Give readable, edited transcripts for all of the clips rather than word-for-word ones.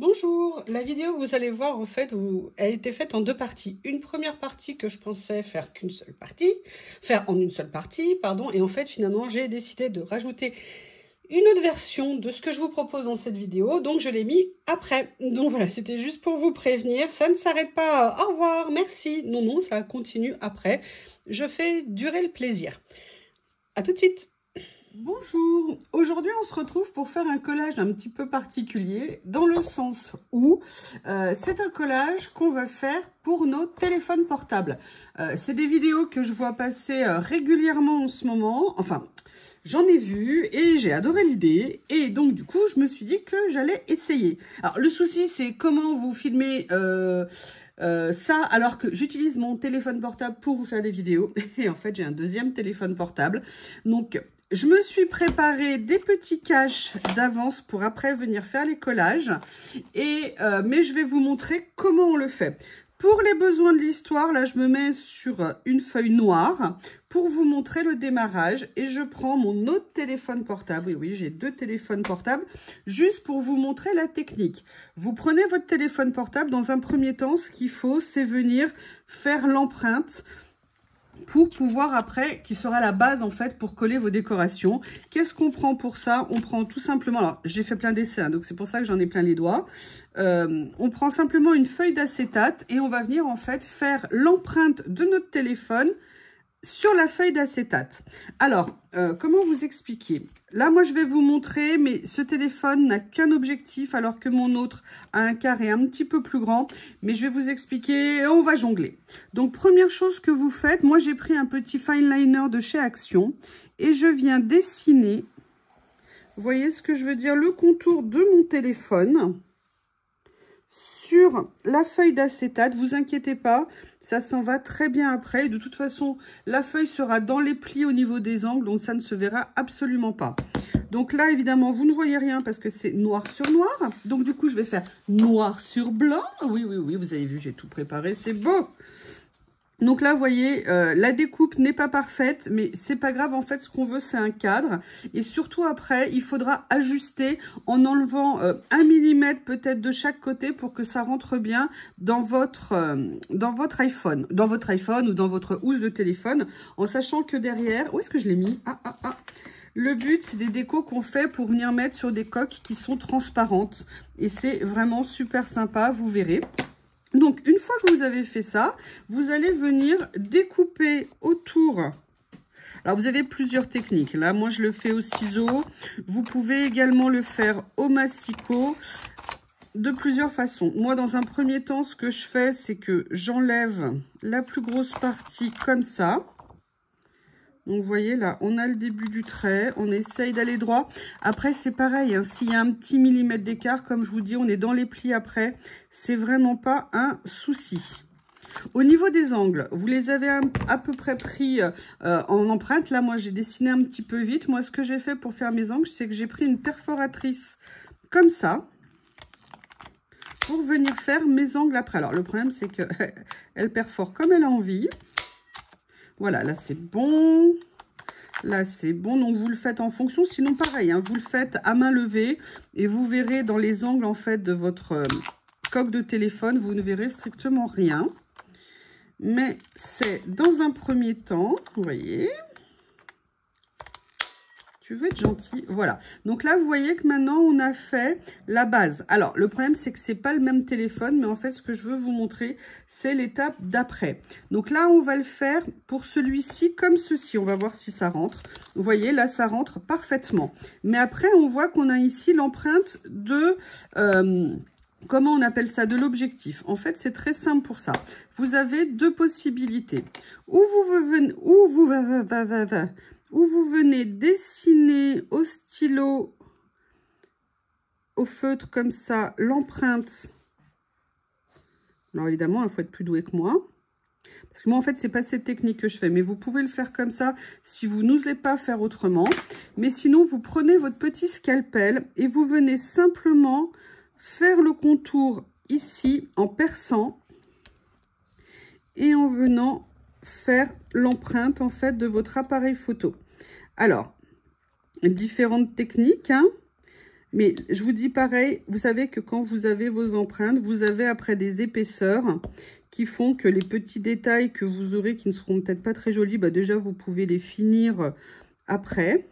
Bonjour, la vidéo que vous allez voir en fait a été faite en deux parties. Une première partie que je pensais faire en une seule partie, pardon, et en fait finalement j'ai décidé de rajouter une autre version de ce que je vous propose dans cette vidéo, donc je l'ai mis après. Donc voilà, c'était juste pour vous prévenir, ça ne s'arrête pas, au revoir, merci, non, ça continue après. Je fais durer le plaisir. À tout de suite. Bonjour, aujourd'hui on se retrouve pour faire un collage un petit peu particulier dans le sens où c'est un collage qu'on va faire pour nos téléphones portables. C'est des vidéos que je vois passer régulièrement en ce moment, enfin j'en ai vu et j'ai adoré l'idée et donc du coup je me suis dit que j'allais essayer. Alors le souci c'est comment vous filmez ça alors que j'utilise mon téléphone portable pour vous faire des vidéos et en fait j'ai un deuxième téléphone portable donc je me suis préparé des petits caches d'avance pour après venir faire les collages mais je vais vous montrer comment on le fait. Pour les besoins de l'histoire, là je me mets sur une feuille noire pour vous montrer le démarrage et je prends mon autre téléphone portable, oui j'ai deux téléphones portables, juste pour vous montrer la technique. Vous prenez votre téléphone portable, dans un premier temps ce qu'il faut c'est venir faire l'empreinte pour pouvoir après, qui sera la base en fait pour coller vos décorations. Qu'est-ce qu'on prend pour ça? On prend tout simplement, alors j'ai fait plein d'essais, donc c'est pour ça que j'en ai plein les doigts. On prend simplement une feuille d'acétate et on va venir en fait faire l'empreinte de notre téléphone sur la feuille d'acétate. Alors, comment vous expliquer? Là, moi, je vais vous montrer, mais ce téléphone n'a qu'un objectif, alors que mon autre a un carré un petit peu plus grand. Mais je vais vous expliquer, on va jongler. Donc, première chose que vous faites, moi, j'ai pris un petit fine liner de chez Action et je viens dessiner, vous voyez ce que je veux dire, le contour de mon téléphone sur la feuille d'acétate. Vous inquiétez pas, ça s'en va très bien après. Et de toute façon, la feuille sera dans les plis au niveau des angles, donc ça ne se verra absolument pas. Donc là, évidemment, vous ne voyez rien parce que c'est noir sur noir. Donc du coup, je vais faire noir sur blanc. Oui, vous avez vu, j'ai tout préparé, c'est beau. Donc là, vous voyez, la découpe n'est pas parfaite, mais c'est pas grave. En fait, ce qu'on veut, c'est un cadre. Et surtout, après, il faudra ajuster en enlevant 1 mm peut-être de chaque côté pour que ça rentre bien dans votre iPhone. Dans votre iPhone ou dans votre housse de téléphone. En sachant que derrière... Où est-ce que je l'ai mis? Le but, c'est des décos qu'on fait pour venir mettre sur des coques qui sont transparentes. Et c'est vraiment super sympa, vous verrez. Donc, une fois que vous avez fait ça, vous allez venir découper autour. Alors, vous avez plusieurs techniques. Là, moi, je le fais au ciseau. Vous pouvez également le faire au massicot de plusieurs façons. Moi, dans un premier temps, ce que je fais, c'est que j'enlève la plus grosse partie comme ça. Donc, vous voyez, là, on a le début du trait. On essaye d'aller droit. Après, c'est pareil. Hein, s'il y a un petit millimètre d'écart, comme je vous dis, on est dans les plis après. C'est vraiment pas un souci. Au niveau des angles, vous les avez à peu près pris en empreinte. Là, moi, j'ai dessiné un petit peu vite. Moi, ce que j'ai fait pour faire mes angles, c'est que j'ai pris une perforatrice comme ça pour venir faire mes angles après. Alors, le problème, c'est que elle perfore comme elle a envie. Voilà, là, c'est bon. Là, c'est bon. Donc, vous le faites en fonction. Sinon, pareil, hein, vous le faites à main levée. Et vous verrez dans les angles, en fait, de votre coque de téléphone, vous ne verrez strictement rien. Mais c'est dans un premier temps, vous voyez. Tu veux être gentil, voilà. Donc là, vous voyez que maintenant, on a fait la base. Alors, le problème, c'est que c'est pas le même téléphone, mais en fait, ce que je veux vous montrer, c'est l'étape d'après. Donc là, on va le faire pour celui-ci comme ceci. On va voir si ça rentre. Vous voyez, là, ça rentre parfaitement. Mais après, on voit qu'on a ici l'empreinte de... comment on appelle ça? De l'objectif. En fait, c'est très simple pour ça. Vous avez deux possibilités. Ou vous venez dessiner au stylo, au feutre comme ça, l'empreinte. Alors évidemment, il faut être plus doué que moi. Parce que moi, en fait, c'est pas cette technique que je fais. Mais vous pouvez le faire comme ça si vous n'osez pas faire autrement. Mais sinon, vous prenez votre petit scalpel et vous venez simplement faire le contour ici en perçant et en venant faire l'empreinte en fait de votre appareil photo. Alors, différentes techniques, hein. Mais je vous dis pareil, vous savez que quand vous avez vos empreintes, vous avez après des épaisseurs qui font que les petits détails que vous aurez qui ne seront peut-être pas très jolis, bah déjà vous pouvez les finir après.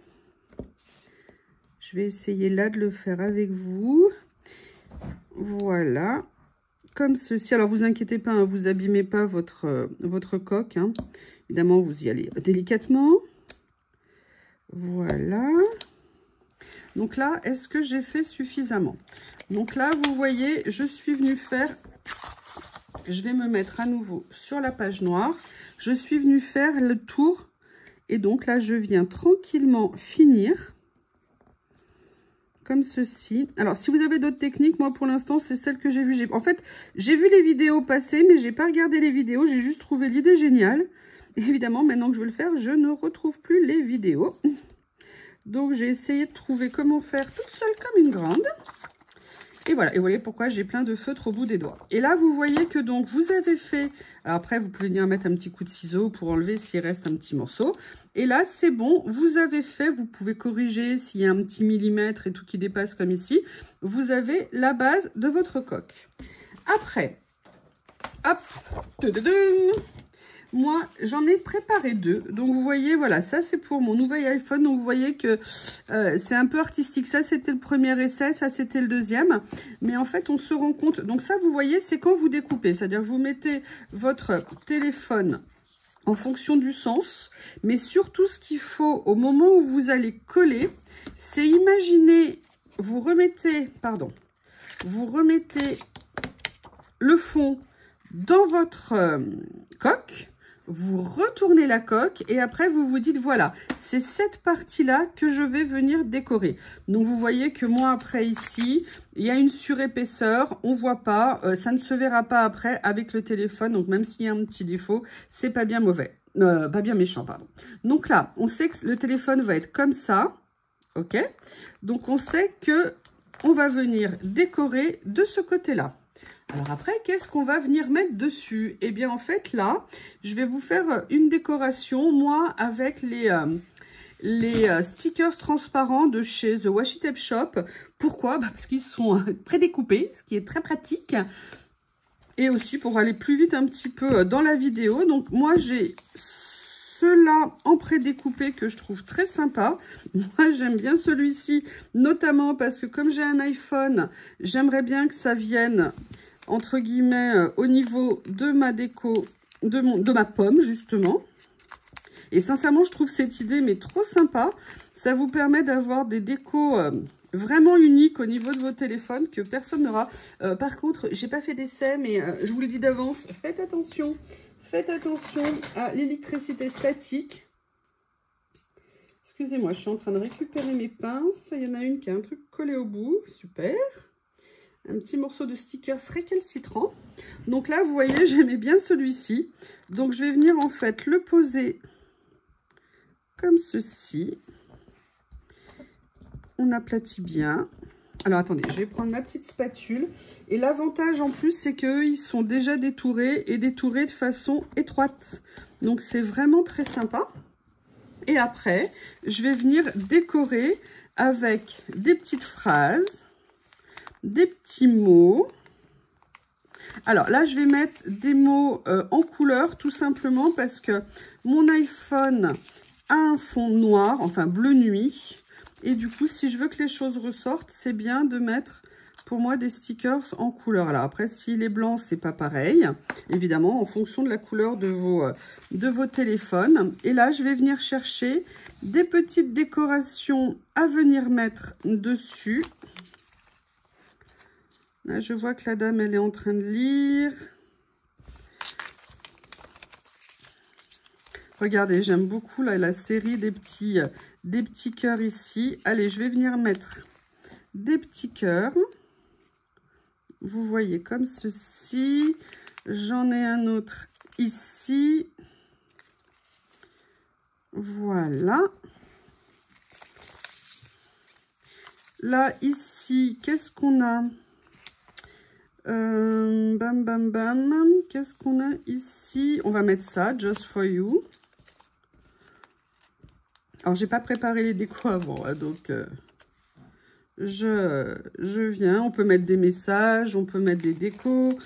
Je vais essayer là de le faire avec vous. Voilà. Comme ceci. Alors vous inquiétez pas, hein, vous abîmez pas votre coque. Hein. Évidemment, vous y allez délicatement. Voilà. Donc là, est-ce que j'ai fait suffisamment? Donc là, vous voyez, je suis venue faire... Je vais me mettre à nouveau sur la page noire. Je suis venue faire le tour. Et donc là, je viens tranquillement finir. Comme ceci. Alors, si vous avez d'autres techniques, moi, pour l'instant, c'est celle que j'ai vue. En fait, j'ai vu les vidéos passer, mais j'ai pas regardé les vidéos. J'ai juste trouvé l'idée géniale. Et évidemment, maintenant que je veux le faire, je ne retrouve plus les vidéos. Donc, j'ai essayé de trouver comment faire toute seule comme une grande. Et voilà, et vous voyez pourquoi j'ai plein de feutres au bout des doigts. Et là, vous voyez que donc, vous avez fait... Alors après, vous pouvez venir mettre un petit coup de ciseau pour enlever s'il reste un petit morceau. Et là, c'est bon, vous avez fait, vous pouvez corriger s'il y a un petit millimètre et tout qui dépasse comme ici. Vous avez la base de votre coque. Après, hop, moi, j'en ai préparé deux. Donc, vous voyez, voilà, ça, c'est pour mon nouvel iPhone. Donc, vous voyez que c'est un peu artistique. Ça, c'était le premier essai. Ça, c'était le deuxième. Mais en fait, on se rend compte. Donc, ça, vous voyez, c'est quand vous découpez. C'est-à-dire, vous mettez votre téléphone en fonction du sens. Mais surtout, ce qu'il faut au moment où vous allez coller, c'est imaginer, vous remettez le fond dans votre coque. Vous retournez la coque et après vous vous dites voilà, c'est cette partie-là que je vais venir décorer. Donc vous voyez que moi après ici, il y a une surépaisseur, on voit pas, ça ne se verra pas après avec le téléphone. Donc même s'il y a un petit défaut, c'est pas bien mauvais, pas bien méchant pardon. Donc là, on sait que le téléphone va être comme ça, ok. Donc on sait que on va venir décorer de ce côté-là. Alors après, qu'est-ce qu'on va venir mettre dessus? Eh bien, en fait, là, je vais vous faire une décoration, moi, avec les stickers transparents de chez The Washi Tape Shop. Pourquoi? Parce qu'ils sont prédécoupés, ce qui est très pratique. Et aussi pour aller plus vite un petit peu dans la vidéo. Donc, moi, j'ai ceux-là en prédécoupé que je trouve très sympa. Moi, j'aime bien celui-ci, notamment parce que comme j'ai un iPhone, j'aimerais bien que ça vienne... entre guillemets, au niveau de ma déco, de ma pomme, justement. Et sincèrement, je trouve cette idée, mais trop sympa. Ça vous permet d'avoir des décos vraiment uniques au niveau de vos téléphones que personne n'aura. Par contre, j'ai pas fait d'essai, mais je vous le dis d'avance, faites attention à l'électricité statique. Excusez-moi, je suis en train de récupérer mes pinces. Il y en a une qui a un truc collé au bout, super. Un petit morceau de stickers récalcitrant. Donc là, vous voyez, j'aimais bien celui-ci. Donc, je vais venir en fait le poser comme ceci. On aplatit bien. Alors, attendez, je vais prendre ma petite spatule. Et l'avantage en plus, c'est qu'eux, ils sont déjà détourés et détourés de façon étroite. Donc, c'est vraiment très sympa. Et après, je vais venir décorer avec des petites phrases. Des petits mots. Alors là, je vais mettre des mots en couleur, tout simplement parce que mon iPhone a un fond noir, enfin bleu nuit. Et du coup, si je veux que les choses ressortent, c'est bien de mettre, pour moi, des stickers en couleur. Alors après, s'il est blanc, c'est pas pareil. Évidemment, en fonction de la couleur de vos téléphones. Et là, je vais venir chercher des petites décorations à venir mettre dessus. Là, je vois que la dame, elle est en train de lire. Regardez, j'aime beaucoup là, la série des petits cœurs ici. Allez, je vais venir mettre des petits cœurs. Vous voyez comme ceci. J'en ai un autre ici. Voilà. Là, ici, qu'est-ce qu'on a ? Bam, bam, bam. Qu'est-ce qu'on a ici? On va mettre ça, Just for You. Alors, j'ai pas préparé les décos avant, hein, donc je viens. On peut mettre des messages, on peut mettre des décos.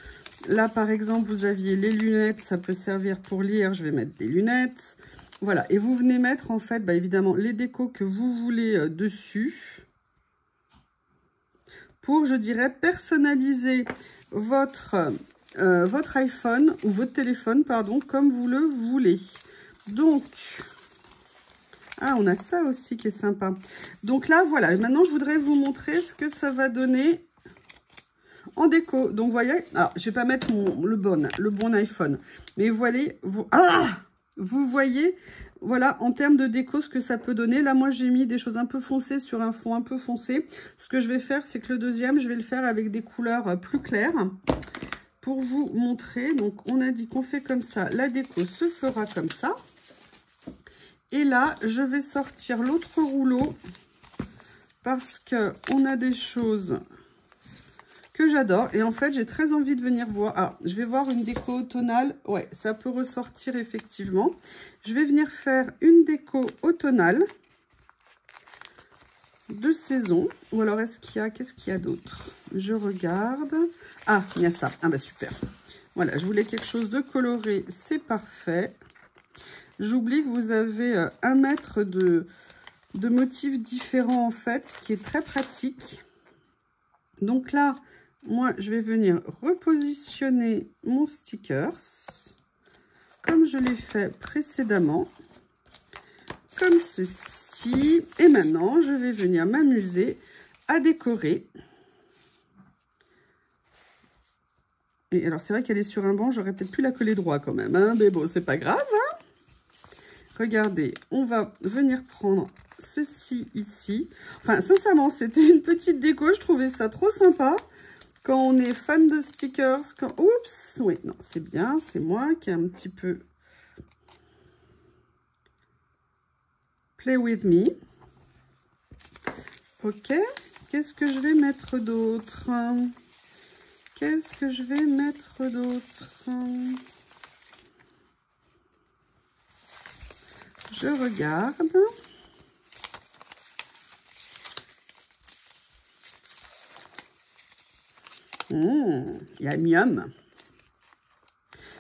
Là, par exemple, vous aviez les lunettes. Ça peut servir pour lire. Je vais mettre des lunettes. Voilà. Et vous venez mettre, en fait, bah, évidemment, les décos que vous voulez dessus. Pour, je dirais, personnaliser votre iPhone ou votre téléphone, pardon, comme vous le voulez. Donc, ah, on a ça aussi qui est sympa. Donc là, voilà. Maintenant, je voudrais vous montrer ce que ça va donner en déco. Donc, vous voyez, alors, je vais pas mettre le bon iPhone. Mais vous voyez, voilà, en termes de déco, ce que ça peut donner. Là, moi, j'ai mis des choses un peu foncées sur un fond un peu foncé. Ce que je vais faire, c'est que le deuxième, je vais le faire avec des couleurs plus claires pour vous montrer. Donc, on a dit qu'on fait comme ça. La déco se fera comme ça. Et là, je vais sortir l'autre rouleau parce qu'on a des choses que j'adore. Et en fait, j'ai très envie de venir voir. Alors, je vais voir une déco automnale. Ouais, ça peut ressortir effectivement. Je vais venir faire une déco automnale de saison. Ou alors, qu'est-ce qu'il y a d'autre? Je regarde. Ah, il y a ça. Ah bah super. Voilà, je voulais quelque chose de coloré. C'est parfait. J'oublie que vous avez 1 mètre de motifs différents en fait, ce qui est très pratique. Donc là, moi, je vais venir repositionner mon stickers, comme je l'ai fait précédemment, comme ceci. Et maintenant, je vais venir m'amuser à décorer. Et alors, c'est vrai qu'elle est sur un banc, j'aurais peut-être pu la coller droit quand même, hein, mais bon, c'est pas grave, hein. Regardez, on va venir prendre ceci ici. Enfin, sincèrement, c'était une petite déco. Je trouvais ça trop sympa. Quand on est fan de stickers. Oups, oui, non, c'est bien. C'est moi qui ai un petit peu... Play with me. Ok. Qu'est-ce que je vais mettre d'autre? Qu'est-ce que je vais mettre d'autre? Je regarde. Il y a miam.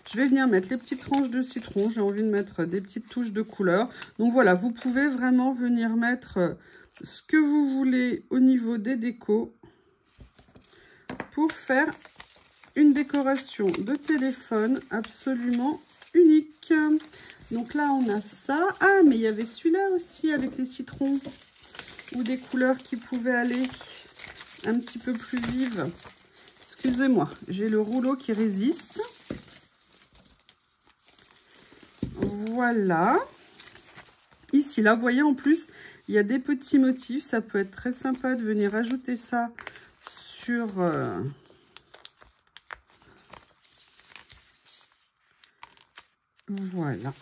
Je vais venir mettre les petites tranches de citron. J'ai envie de mettre des petites touches de couleur. Donc voilà, vous pouvez vraiment venir mettre ce que vous voulez au niveau des décos pour faire une décoration de téléphone absolument unique. Donc là, on a ça. Ah, mais il y avait celui-là aussi avec les citrons ou des couleurs qui pouvaient aller un petit peu plus vives. Excusez-moi, j'ai le rouleau qui résiste. Voilà. Ici, là, vous voyez, en plus, il y a des petits motifs. Ça peut être très sympa de venir ajouter ça sur... Voilà.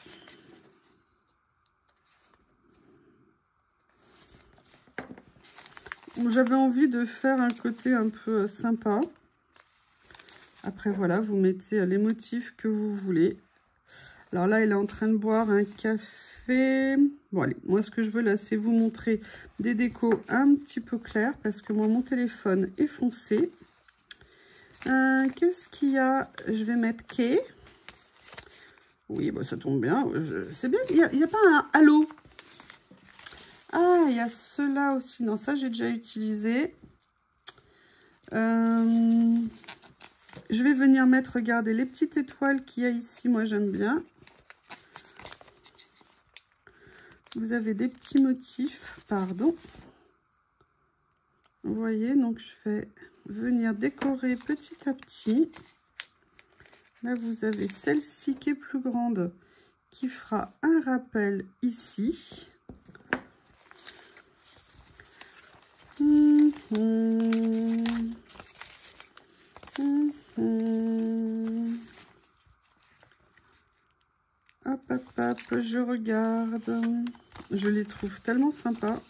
J'avais envie de faire un côté un peu sympa. Après, voilà, vous mettez les motifs que vous voulez. Alors là, elle est en train de boire un café. Bon, allez, moi, ce que je veux là, c'est vous montrer des décos un petit peu clairs parce que moi, mon téléphone est foncé. Qu'est-ce qu'il y a? Je vais mettre Kay. Oui, bah, ça tombe bien. C'est bien. Il n'y a pas un halo. Ah, il y a ceux-là aussi. Non, ça, j'ai déjà utilisé. Je vais venir mettre, regardez, les petites étoiles qu'il y a ici. Moi, j'aime bien. Vous avez des petits motifs, pardon. Vous voyez, donc je vais venir décorer petit à petit. Là, vous avez celle-ci qui est plus grande, qui fera un rappel ici. Hop, hop, hop, je regarde. Je les trouve tellement sympas.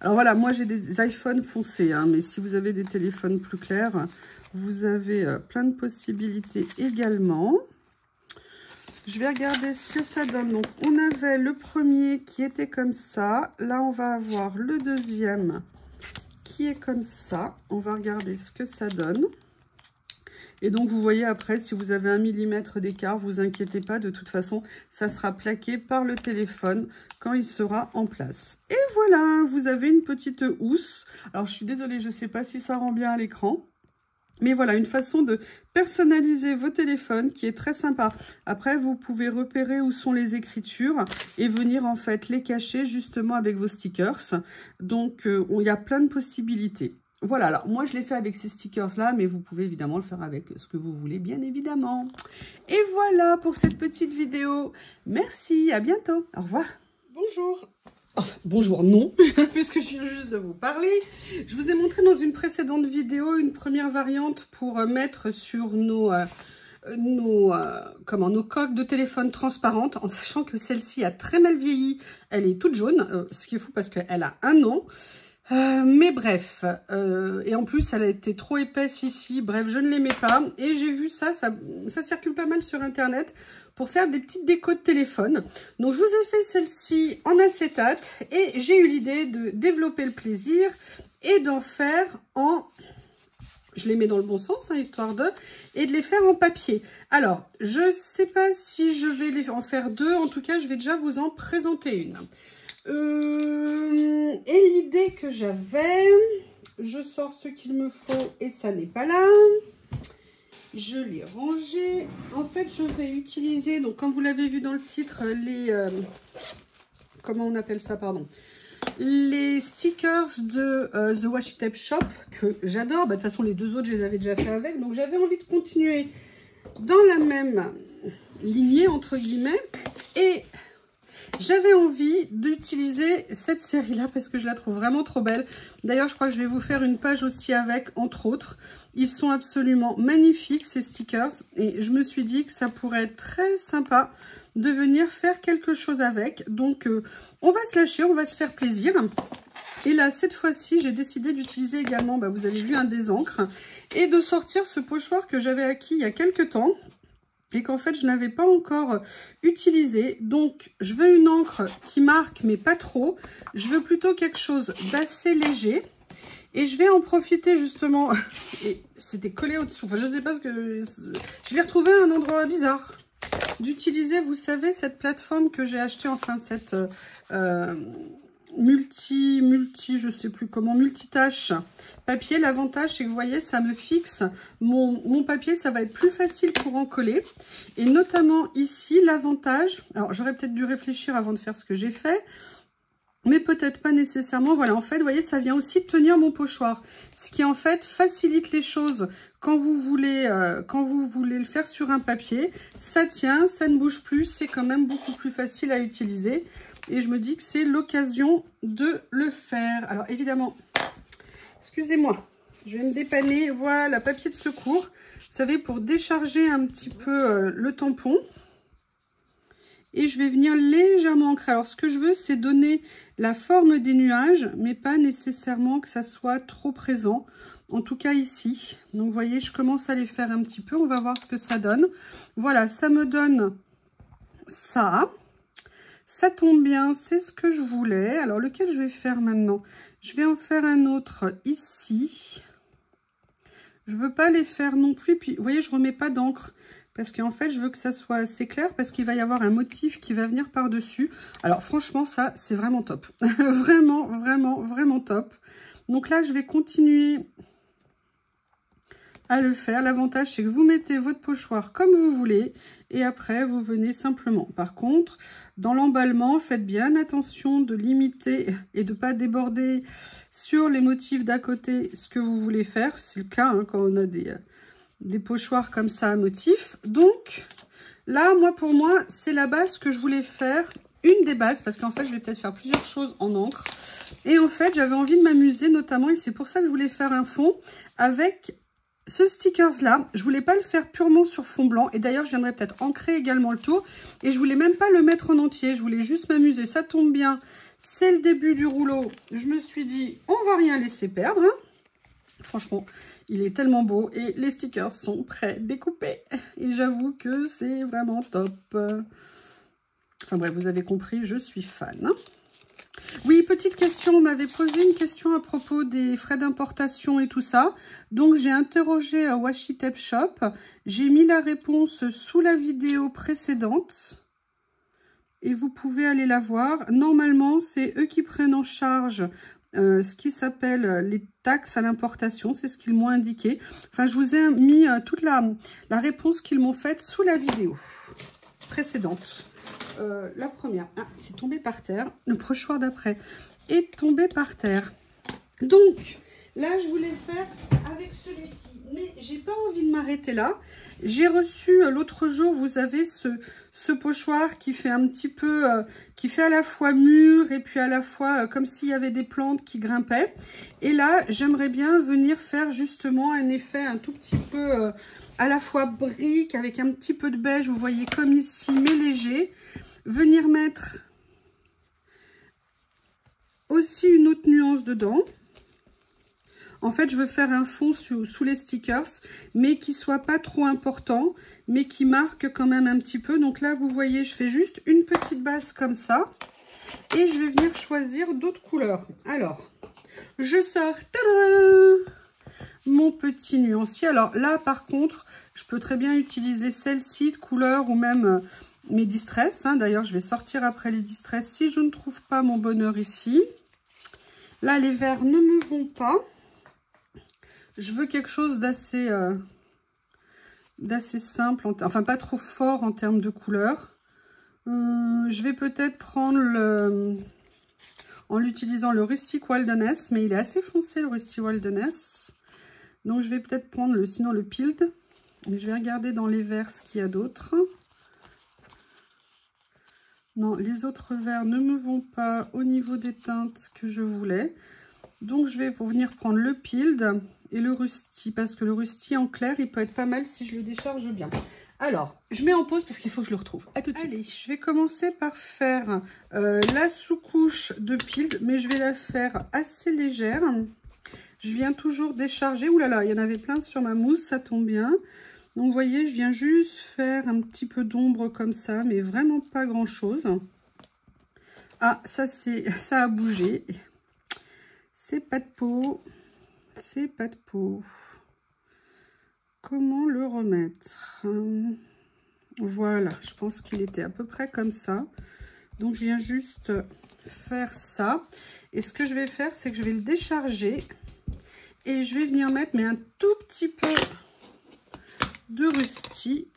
Alors voilà, moi j'ai des iPhones foncés, hein, mais si vous avez des téléphones plus clairs, vous avez plein de possibilités également. Je vais regarder ce que ça donne. Donc on avait le premier qui était comme ça. Là on va avoir le deuxième qui qui est comme ça. On va regarder ce que ça donne. Et donc, vous voyez après, si vous avez 1 mm d'écart, vous inquiétez pas. De toute façon, ça sera plaqué par le téléphone quand il sera en place. Et voilà, vous avez une petite housse. Alors, je suis désolée, je ne sais pas si ça rend bien à l'écran. Mais voilà, une façon de personnaliser vos téléphones qui est très sympa. Après, vous pouvez repérer où sont les écritures et venir en fait les cacher justement avec vos stickers. Donc, il y a plein de possibilités. Voilà, alors moi je l'ai fait avec ces stickers-là, mais vous pouvez évidemment le faire avec ce que vous voulez, bien évidemment. Et voilà pour cette petite vidéo. Merci, à bientôt. Au revoir. Bonjour. Oh, bonjour, non, puisque je viens juste de vous parler. Je vous ai montré dans une précédente vidéo une première variante pour mettre sur nos coques de téléphone transparentes, en sachant que celle-ci a très mal vieilli. Elle est toute jaune, ce qui est fou parce qu'elle a 1 an. Mais bref, et en plus elle a été trop épaisse ici, bref je ne l'aimais pas et j'ai vu ça circule pas mal sur internet pour faire des petites décos de téléphone. Donc je vous ai fait celle-ci en acétate et j'ai eu l'idée de développer le plaisir et d'en faire en... Je les mets dans le bon sens, hein, histoire de... Et de les faire en papier. Alors, je sais pas si je vais en faire 2, en tout cas je vais déjà vous en présenter une. Et l'idée que j'avais, je sors ce qu'il me faut et ça n'est pas là. Je l'ai rangé. En fait, je vais utiliser, donc comme vous l'avez vu dans le titre, les... comment on appelle ça, pardon, les stickers de The Washi Tape Shop que j'adore. Bah, de toute façon, les 2 autres, je les avais déjà fait avec. Donc, j'avais envie de continuer dans la même lignée, entre guillemets. Et... j'avais envie d'utiliser cette série-là parce que je la trouve vraiment trop belle. D'ailleurs, je crois que je vais vous faire une page aussi avec, entre autres. Ils sont absolument magnifiques, ces stickers. Et je me suis dit que ça pourrait être très sympa de venir faire quelque chose avec. Donc, on va se lâcher, on va se faire plaisir. Et là, cette fois-ci, j'ai décidé d'utiliser également, bah, vous avez vu, un des encres. Et de sortir ce pochoir que j'avais acquis il y a quelques temps. Et qu'en fait, je n'avais pas encore utilisé. Donc, je veux une encre qui marque, mais pas trop. Je veux plutôt quelque chose d'assez léger. Et je vais en profiter justement. Et c'était collé au-dessous. Enfin, je ne sais pas ce que... je l'ai retrouvé à un endroit bizarre. D'utiliser, vous savez, cette plateforme que j'ai achetée, enfin, cette... je sais plus comment, multitâche papier. L'avantage, c'est que vous voyez, ça me fixe mon papier, ça va être plus facile pour en coller. Et notamment ici, l'avantage, alors j'aurais peut-être dû réfléchir avant de faire ce que j'ai fait, mais peut-être pas nécessairement. Voilà, en fait, vous voyez, ça vient aussi tenir mon pochoir, ce qui en fait facilite les choses quand vous voulez le faire sur un papier. Ça tient, ça ne bouge plus, c'est quand même beaucoup plus facile à utiliser. Et je me dis que c'est l'occasion de le faire. Alors évidemment, excusez-moi, je vais me dépanner. Voilà, papier de secours. Vous savez, pour décharger un petit peu le tampon. Et je vais venir légèrement ancrer. Alors ce que je veux, c'est donner la forme des nuages, mais pas nécessairement que ça soit trop présent. En tout cas ici. Donc vous voyez, je commence à les faire un petit peu. On va voir ce que ça donne. Voilà, ça me donne ça. Ça tombe bien, c'est ce que je voulais. Alors, lequel je vais faire maintenant? Je vais en faire un autre ici. Je veux pas les faire non plus. Puis, vous voyez, je remets pas d'encre. Parce qu'en fait, je veux que ça soit assez clair. Parce qu'il va y avoir un motif qui va venir par-dessus. Alors, franchement, ça, c'est vraiment top. Vraiment, vraiment, vraiment top. Donc là, je vais continuer à le faire. L'avantage, c'est que vous mettez votre pochoir comme vous voulez et après, vous venez simplement. Par contre, dans l'emballement, faites bien attention de limiter et de ne pas déborder sur les motifs d'à côté ce que vous voulez faire. C'est le cas hein, quand on a des pochoirs comme ça à motifs. Donc, là, pour moi, c'est la base que je voulais faire. Une des bases, parce qu'en fait, je vais peut-être faire plusieurs choses en encre. Et en fait, j'avais envie de m'amuser notamment, et c'est pour ça que je voulais faire un fond avec... ce stickers-là, je voulais pas le faire purement sur fond blanc. Et d'ailleurs, je viendrai peut-être ancrer également le tour. Et je voulais même pas le mettre en entier. Je voulais juste m'amuser. Ça tombe bien. C'est le début du rouleau. Je me suis dit, on va rien laisser perdre. Hein. Franchement, il est tellement beau. Et les stickers sont prêts, découpés. Et j'avoue que c'est vraiment top. Enfin bref, vous avez compris, je suis fan. Hein. Oui, petite question, on m'avait posé une question à propos des frais d'importation et tout ça. Donc, j'ai interrogé Washi Tape Shop. J'ai mis la réponse sous la vidéo précédente. Et vous pouvez aller la voir. Normalement, c'est eux qui prennent en charge ce qui s'appelle les taxes à l'importation. C'est ce qu'ils m'ont indiqué. Enfin, je vous ai mis toute la réponse qu'ils m'ont faite sous la vidéo précédente. La première, ah, c'est tombé par terre. Le pochoir d'après est tombé par terre. Donc, là, je voulais faire avec celui-ci. Mais j'ai pas envie de m'arrêter là. J'ai reçu l'autre jour, vous avez ce pochoir qui fait un petit peu, qui fait à la fois mûr et puis à la fois comme s'il y avait des plantes qui grimpaient. Et là, j'aimerais bien venir faire justement un effet un tout petit peu à la fois brique avec un petit peu de beige, vous voyez comme ici, mais léger. Venir mettre aussi une autre nuance dedans. En fait, je veux faire un fond sous les stickers, mais qui soit pas trop important, mais qui marque quand même un petit peu. Donc là, vous voyez, je fais juste une petite base comme ça. Et je vais venir choisir d'autres couleurs. Alors, je sors mon petit nuancier. Alors là, par contre, je peux très bien utiliser celle-ci de couleur ou même mes distress. Hein. D'ailleurs, je vais sortir après les distress si je ne trouve pas mon bonheur ici. Là, les verts ne me vont pas. Je veux quelque chose d'assez simple, enfin pas trop fort en termes de couleur. Je vais peut-être prendre en l'utilisant le Rustic Wilderness, mais il est assez foncé le Rustic Wilderness. Donc je vais peut-être prendre sinon le Peeled. Mais je vais regarder dans les verts ce qu'il y a d'autre. Non, les autres verts ne me vont pas au niveau des teintes que je voulais. Donc je vais venir prendre le Peeled et le Rusty, parce que le Rusty en clair, il peut être pas mal si je le décharge bien. Alors, je mets en pause parce qu'il faut que je le retrouve. À tout de suite. Allez, je vais commencer par faire la sous-couche de Peeled, mais je vais la faire assez légère. Je viens toujours décharger. Ouh là là, il y en avait plein sur ma mousse, ça tombe bien. Donc vous voyez, je viens juste faire un petit peu d'ombre comme ça, mais vraiment pas grand-chose. Ah, ça a bougé. C'est pas de peau. C'est pas de peau. Comment le remettre? Voilà, je pense qu'il était à peu près comme ça. Donc, je viens juste faire ça. Et ce que je vais faire, c'est que je vais le décharger. Et je vais venir mettre, mais un tout petit peu de Rusty.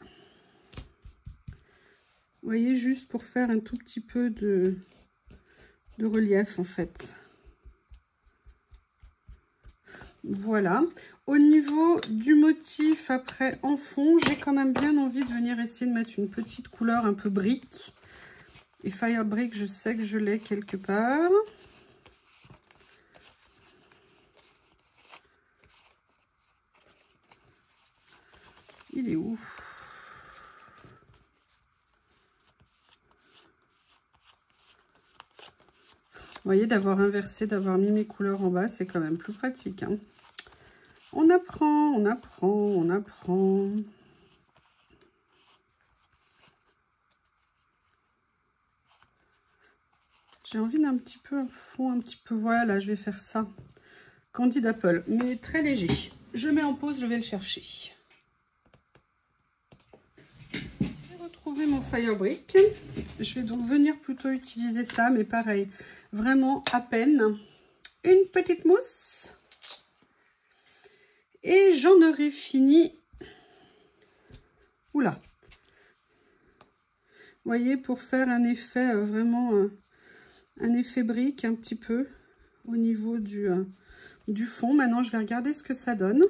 Vous voyez, juste pour faire un tout petit peu de relief, en fait. Voilà. Au niveau du motif, après, en fond, j'ai quand même bien envie de venir essayer de mettre une petite couleur un peu brique. Et Fire Brick, je sais que je l'ai quelque part. Il est où? Vous voyez, d'avoir inversé, d'avoir mis mes couleurs en bas, c'est quand même plus pratique. Hein. On apprend, on apprend, on apprend. J'ai envie d'un petit peu un fond, un petit peu, voilà, je vais faire ça. Candid Apple, mais très léger. Je mets en pause, je vais le chercher. J'ai retrouvé mon Fire Brick. Je vais donc venir plutôt utiliser ça, mais pareil, vraiment à peine. Une petite mousse. Et j'en aurai fini. Oula. Vous voyez, pour faire un effet vraiment... un effet brique un petit peu au niveau du fond. Maintenant, je vais regarder ce que ça donne.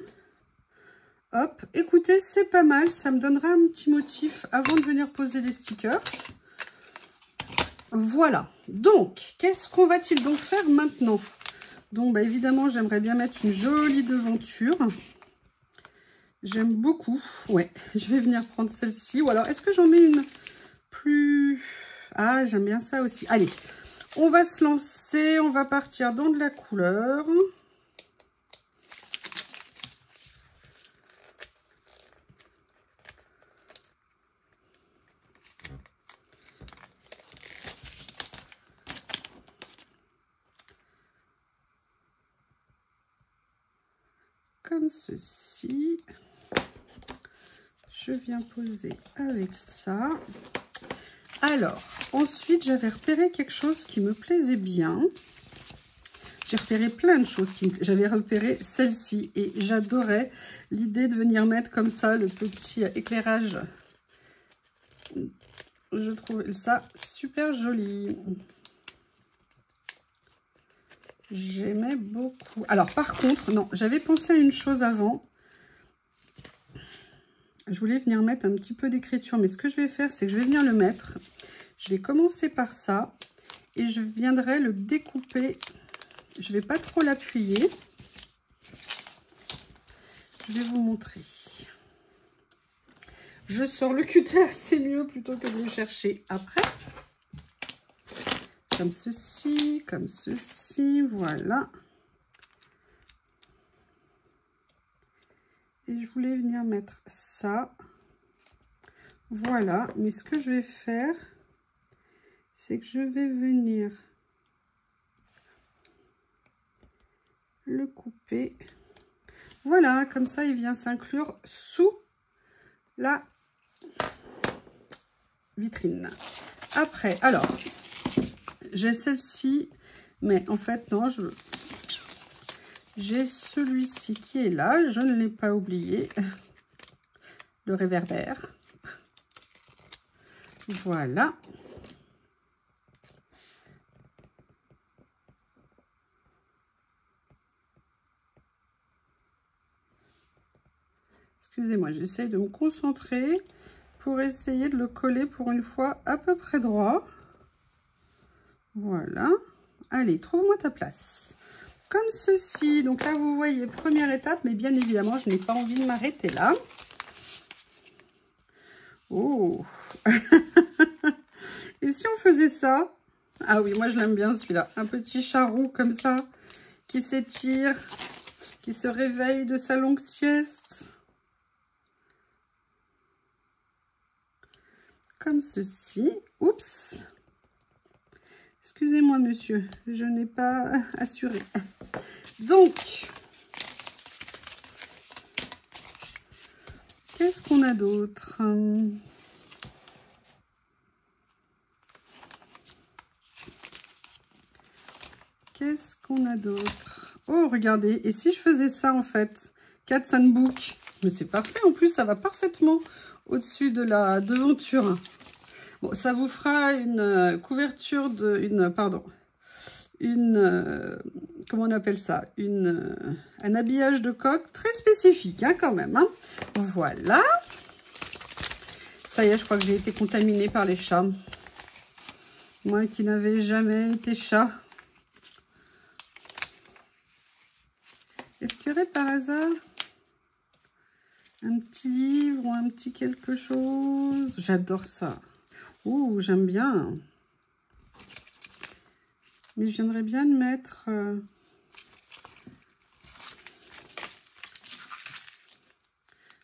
Hop, écoutez, c'est pas mal. Ça me donnera un petit motif avant de venir poser les stickers. Voilà. Donc, qu'est-ce qu'on va-t-il donc faire maintenant? Donc, bah, évidemment, j'aimerais bien mettre une jolie devanture. J'aime beaucoup. Ouais, je vais venir prendre celle-ci. Ou alors, est-ce que j'en mets une plus... Ah, j'aime bien ça aussi. Allez. On va se lancer, on va partir dans de la couleur. comme ceci. Je viens poser avec ça. Alors, ensuite, j'avais repéré quelque chose qui me plaisait bien. J'ai repéré plein de choses. J'avais repéré celle-ci et j'adorais l'idée de venir mettre comme ça le petit éclairage. Je trouve ça super joli. J'aimais beaucoup. Alors, par contre, non, j'avais pensé à une chose avant. Je voulais venir mettre un petit peu d'écriture, mais ce que je vais faire, c'est que je vais venir le mettre. Je vais commencer par ça et je viendrai le découper. Je ne vais pas trop l'appuyer. Je vais vous montrer. Je sors le cutter, c'est mieux plutôt que de le chercher après. Comme ceci, voilà. Et je voulais venir mettre ça. Voilà, mais ce que je vais faire, c'est que je vais venir le couper. Voilà, comme ça, il vient s'inclure sous la vitrine. Après, alors, j'ai celle-ci, mais en fait, non, j'ai celui-ci qui est là, je ne l'ai pas oublié, le réverbère. Voilà. Excusez-moi, j'essaye de me concentrer pour essayer de le coller pour une fois à peu près droit. Voilà. Allez, trouve-moi ta place. Comme ceci. Donc là, vous voyez, première étape, mais bien évidemment, je n'ai pas envie de m'arrêter là. Oh. Et si on faisait ça? Ah oui, moi je l'aime bien celui-là. Un petit charroux comme ça, qui s'étire, qui se réveille de sa longue sieste. Comme ceci. Oups. Excusez-moi, monsieur, je n'ai pas assuré. Donc, qu'est-ce qu'on a d'autre? Qu'est-ce qu'on a d'autre? Oh, regardez. Et si je faisais ça, en fait? Cats and Book. Mais c'est parfait. En plus, ça va parfaitement au-dessus de la devanture. Bon, ça vous fera une couverture de... comment on appelle ça? Un habillage de coque très spécifique, hein, quand même. Hein. Voilà. Ça y est, je crois que j'ai été contaminée par les chats. Moi qui n'avais jamais été chat. Est-ce qu'il y aurait par hasard un petit livre ou un petit quelque chose? J'adore ça. Ouh, j'aime bien. Mais je viendrais bien de mettre...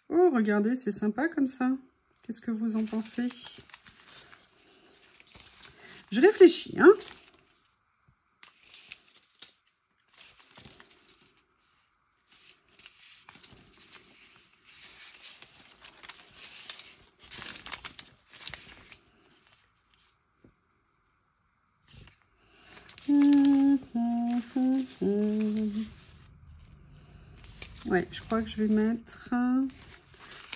Oh, regardez, c'est sympa comme ça. Qu'est-ce que vous en pensez? Je réfléchis, hein. Ouais, je crois que je vais mettre...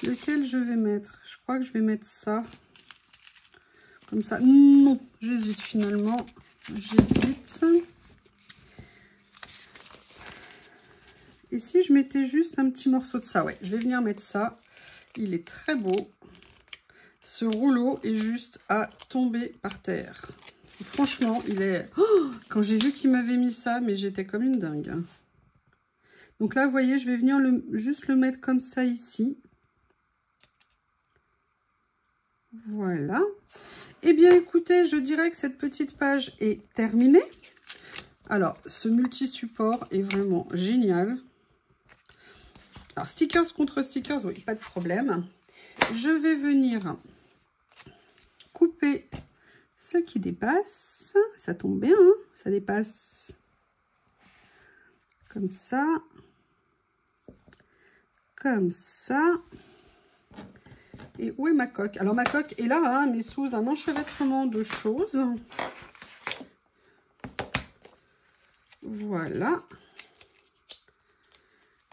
Lequel je vais mettre? Je crois que je vais mettre ça. Comme ça. Non, j'hésite finalement. J'hésite. Et si je mettais juste un petit morceau de ça? Ouais, je vais venir mettre ça. Il est très beau. Ce rouleau est juste à tomber par terre. Et franchement, il est... Oh, quand j'ai vu qu'il m'avait mis ça, mais j'étais comme une dingue. Donc là, vous voyez, je vais venir juste le mettre comme ça ici. Voilà. Eh bien, écoutez, je dirais que cette petite page est terminée. Alors, ce multi-support est vraiment génial. Alors, stickers contre stickers, oui, pas de problème. Je vais venir couper ce qui dépasse. Ça tombe bien, hein, ça dépasse comme ça. comme ça. Et où est ma coque? Alors ma coque est là, hein, mais sous un enchevêtrement de choses. Voilà.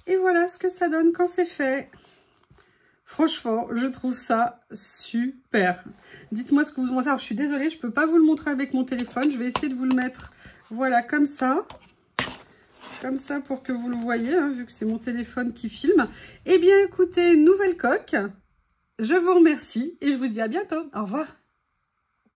Et voilà ce que ça donne quand c'est fait. Franchement, je trouve ça super. Dites-moi ce que vous en pensez. Alors, je suis désolée, je ne peux pas vous le montrer avec mon téléphone. Je vais essayer de vous le mettre, voilà, comme ça. Comme ça pour que vous le voyez, hein, vu que c'est mon téléphone qui filme. Eh bien, écoutez, nouvelle coque. Je vous remercie et je vous dis à bientôt. Au revoir.